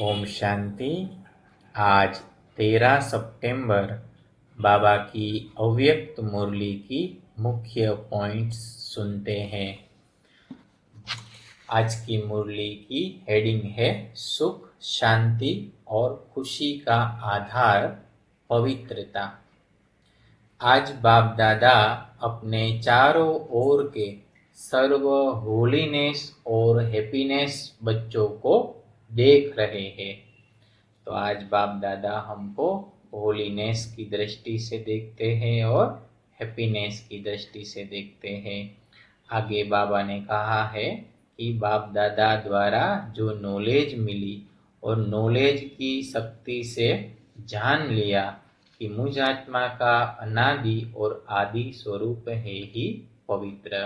ओम शांति। आज 13 सितंबर बाबा की अव्यक्त मुरली की मुख्य पॉइंट्स सुनते हैं। आज की मुरली की हेडिंग है सुख, शांति और खुशी का आधार पवित्रता। आज बाप दादा अपने चारों ओर के सर्व होलीनेस और हैप्पीनेस बच्चों को देख रहे हैं। तो आज बाप दादा हमको होलीनेस की दृष्टि से देखते हैं और हैप्पीनेस की दृष्टि से देखते हैं। आगे बाबा ने कहा है कि बाप दादा द्वारा जो नॉलेज मिली और नॉलेज की शक्ति से जान लिया कि मुझ आत्मा का अनादि और आदि स्वरूप है ही पवित्र।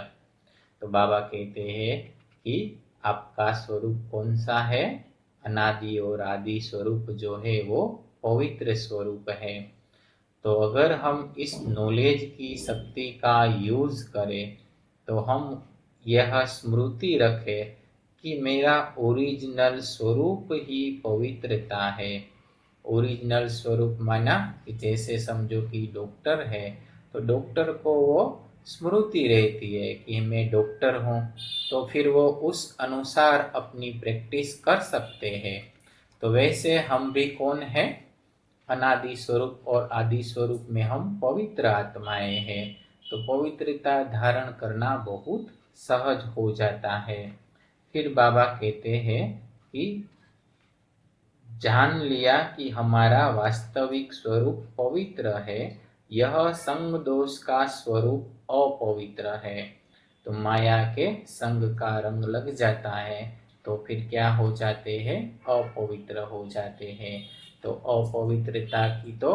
तो बाबा कहते हैं कि आपका स्वरूप कौन सा है? अनादि और आदि स्वरूप जो है वो पवित्र स्वरूप है। तो अगर हम इस नॉलेज की शक्ति का यूज करें तो हम यह स्मृति रखें कि मेरा ओरिजिनल स्वरूप ही पवित्रता है। ओरिजिनल स्वरूप माना कि जैसे समझो कि डॉक्टर है तो डॉक्टर को वो स्मृति रहती है कि मैं डॉक्टर हूँ, तो फिर वो उस अनुसार अपनी प्रैक्टिस कर सकते हैं। तो वैसे हम भी कौन है? अनादि स्वरूप और आदि स्वरूप में हम पवित्र आत्माएं हैं। तो पवित्रता धारण करना बहुत सहज हो जाता है। फिर बाबा कहते हैं कि जान लिया कि हमारा वास्तविक स्वरूप पवित्र है, यह संग दोष का स्वरूप अपवित्र है। तो माया के संग का रंग लग जाता है तो फिर क्या हो जाते हैं? अपवित्र हो जाते हैं। तो अपवित्रता की तो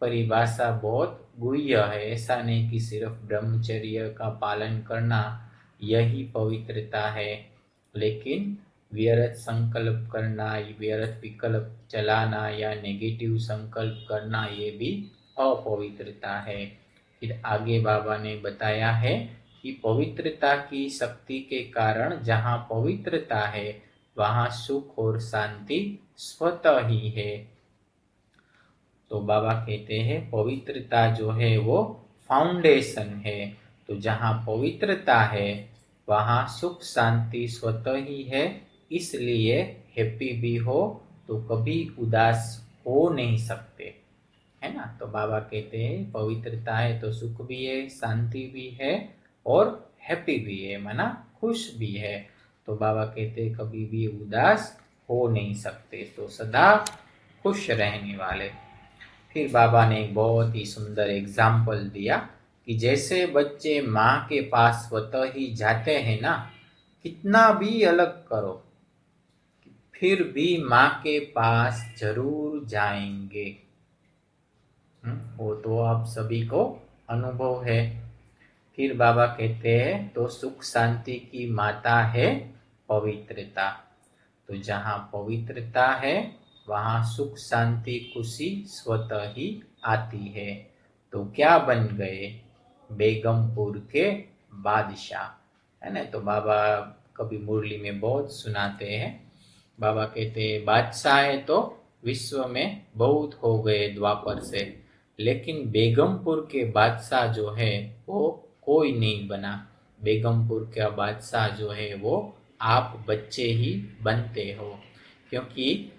परिभाषा बहुत गुह्य है। ऐसा नहीं कि सिर्फ ब्रह्मचर्य का पालन करना यही पवित्रता है, लेकिन व्यर्थ संकल्प करना, व्यर्थ विकल्प चलाना या नेगेटिव संकल्प करना ये भी अपवित्रता है। फिर आगे बाबा ने बताया है कि पवित्रता की शक्ति के कारण जहाँ पवित्रता है वहाँ सुख और शांति स्वतः ही है। तो बाबा कहते हैं पवित्रता जो है वो फाउंडेशन है। तो जहाँ पवित्रता है वहाँ सुख शांति स्वतः ही है। इसलिए हैप्पी भी हो तो कभी उदास हो नहीं सकते, है ना। तो बाबा कहते हैं पवित्रता है तो सुख भी है, शांति भी है और हैप्पी भी है, माना खुश भी है। तो बाबा कहते हैं कभी भी उदास हो नहीं सकते, तो सदा खुश रहने वाले। फिर बाबा ने एक बहुत ही सुंदर एग्जाम्पल दिया कि जैसे बच्चे माँ के पास स्वतः ही जाते हैं ना, कितना भी अलग करो फिर भी माँ के पास जरूर जाएंगे। वो तो आप सभी को अनुभव है। फिर बाबा कहते हैं तो सुख शांति की माता है पवित्रता। तो जहाँ पवित्रता है वहाँ सुख शांति खुशी स्वतः ही आती है। तो क्या बन गए? बेगमपुर के बादशाह, है ना। तो बाबा कभी मुरली में बहुत सुनाते हैं। बाबा कहते हैं बादशाह है तो विश्व में बहुत हो गए द्वापर से, लेकिन बेगमपुर के बादशाह जो है वो कोई नहीं बना। बेगमपुर का बादशाह जो है वो आप बच्चे ही बनते हो, क्योंकि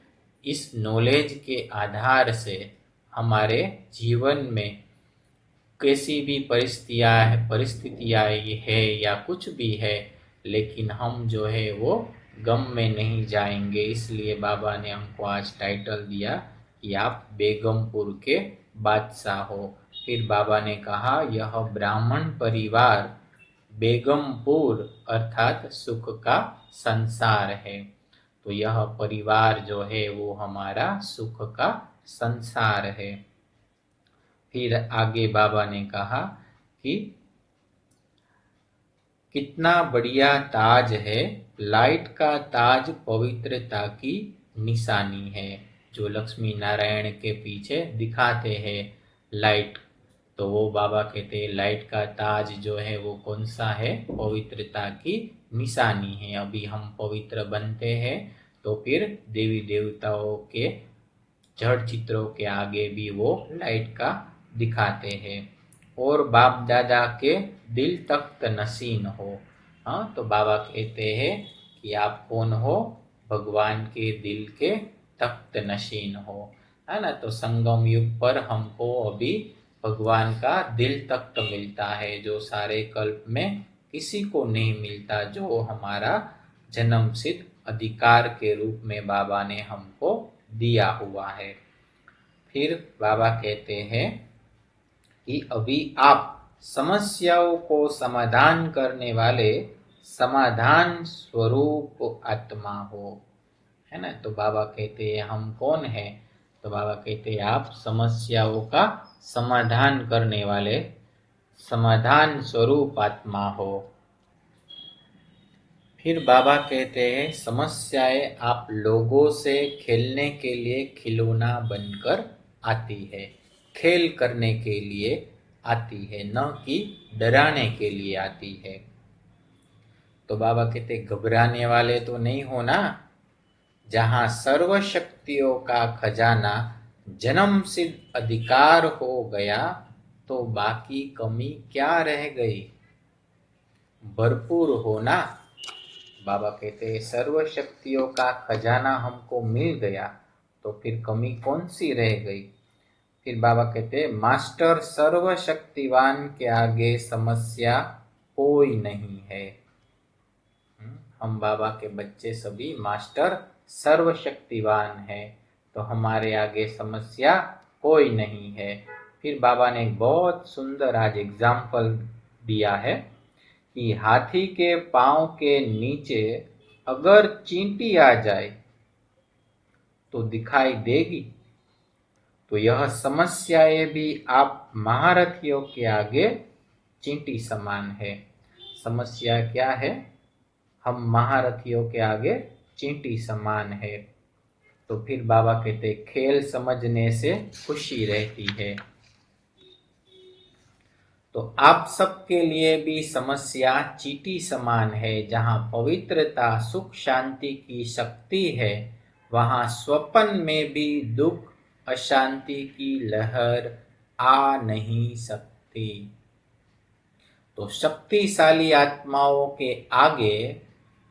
इस नॉलेज के आधार से हमारे जीवन में कैसी भी परिस्थितियाँ है या कुछ भी है, लेकिन हम जो है वो गम में नहीं जाएंगे। इसलिए बाबा ने हमको आज टाइटल दिया कि आप बेगमपुर के बादशाह हो। फिर बाबा ने कहा यह ब्राह्मण परिवार बेगमपुर अर्थात सुख का संसार है। तो यह परिवार जो है वो हमारा सुख का संसार है। फिर आगे बाबा ने कहा कि कितना बढ़िया ताज है, लाइट का ताज पवित्रता की निशानी है। जो लक्ष्मी नारायण के पीछे दिखाते हैं लाइट, तो वो बाबा कहते हैं लाइट का ताज जो है वो कौन सा है? पवित्रता की निशानी है। अभी हम पवित्र बनते हैं तो फिर देवी देवताओं के जड़ चित्रों के आगे भी वो लाइट का दिखाते हैं। और बाप दादा के दिल तख्त नशीन हो। हाँ, तो बाबा कहते हैं कि आप कौन हो? भगवान के दिल के तख्त नशीन हो, है ना। तो संगम युग पर हमको अभी भगवान का दिल तख्त मिलता है, जो सारे कल्प में किसी को नहीं मिलता, जो हमारा जन्म सिद्ध अधिकार के रूप में बाबा ने हमको दिया हुआ है। फिर बाबा कहते हैं कि अभी आप समस्याओं को समाधान करने वाले समाधान स्वरूप आत्मा हो, है ना। तो बाबा कहते हैं हम कौन हैं? तो बाबा कहते हैं आप समस्याओं का समाधान करने वाले समाधान स्वरूप आत्मा हो। फिर बाबा कहते हैं समस्याएं आप लोगों से खेलने के लिए खिलौना बनकर आती है, खेल करने के लिए आती है, न कि डराने के लिए आती है। तो बाबा कहते घबराने वाले तो नहीं होना। जहां सर्व शक्तियों का खजाना जन्म सिद्ध अधिकार हो गया, तो बाकी कमी क्या रह गई? भरपूर होना। बाबा कहते हैं सर्व शक्तियों का खजाना हमको मिल गया, तो फिर कमी कौन सी रह गई? फिर बाबा कहते हैं मास्टर सर्वशक्तिवान के आगे समस्या कोई नहीं है। हम बाबा के बच्चे सभी मास्टर सर्वशक्तिवान है, तो हमारे आगे समस्या कोई नहीं है। फिर बाबा ने एक बहुत सुंदर आज एग्जाम्पल दिया है कि हाथी के पांव के नीचे अगर चींटी आ जाए तो दिखाई देगी। तो यह समस्याएं भी आप महारथियों के आगे चींटी समान है। समस्या क्या है? हम महारथियों के आगे चींटी समान है। तो फिर बाबा कहते खेल समझने से खुशी रहती है। तो आप सबके लिए भी समस्या चींटी समान है। जहां पवित्रता सुख शांति की शक्ति है, वहां स्वप्न में भी दुख अशांति की लहर आ नहीं सकती। तो शक्तिशाली आत्माओं के आगे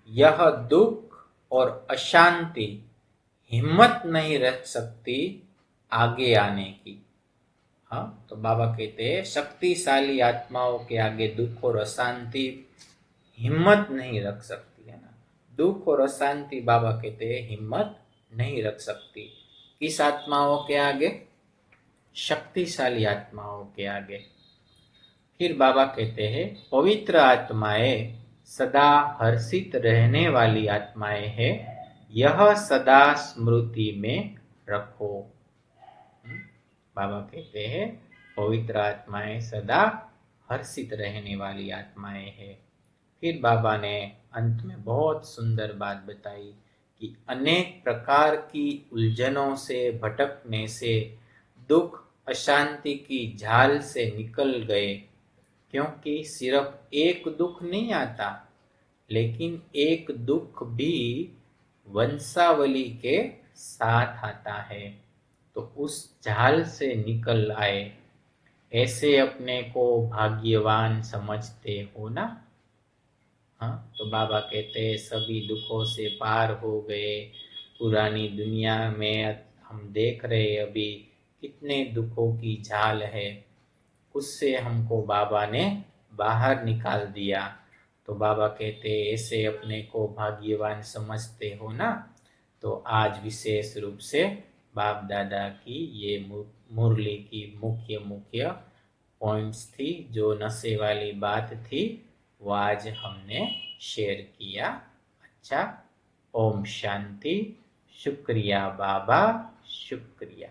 यह दुख और अशांति हिम्मत नहीं रख सकती आगे आने की। हाँ, तो बाबा कहते हैं शक्तिशाली आत्माओं के आगे दुख और अशांति हिम्मत नहीं रख सकती, है ना। दुख और अशांति बाबा कहते हैं हिम्मत नहीं रख सकती। किस आत्माओं के आगे? शक्तिशाली आत्माओं के आगे। फिर बाबा कहते हैं पवित्र आत्माएं सदा हर्षित रहने वाली आत्माएं हैं, यह सदा स्मृति में रखो। बाबा कहते हैं पवित्र आत्माएं सदा हर्षित रहने वाली आत्माएं हैं। फिर बाबा ने अंत में बहुत सुंदर बात बताई कि अनेक प्रकार की उलझनों से भटकने से दुख अशांति की झाल से निकल गए, क्योंकि सिर्फ एक दुख नहीं आता, लेकिन एक दुख भी वंशावली के साथ आता है। तो उस झाल से निकल आए, ऐसे अपने को भाग्यवान समझते हो ना। हाँ, तो बाबा कहते हैं सभी दुखों से पार हो गए। पुरानी दुनिया में हम देख रहे अभी कितने दुखों की झाल है, उससे हमको बाबा ने बाहर निकाल दिया। तो बाबा कहते हैं ऐसे अपने को भाग्यवान समझते हो ना। तो आज विशेष रूप से बाप दादा की ये मुरली की मुख्य पॉइंट्स थी, जो नशे वाली बात थी, वो आज हमने शेयर किया। अच्छा, ओम शांति। शुक्रिया बाबा, शुक्रिया।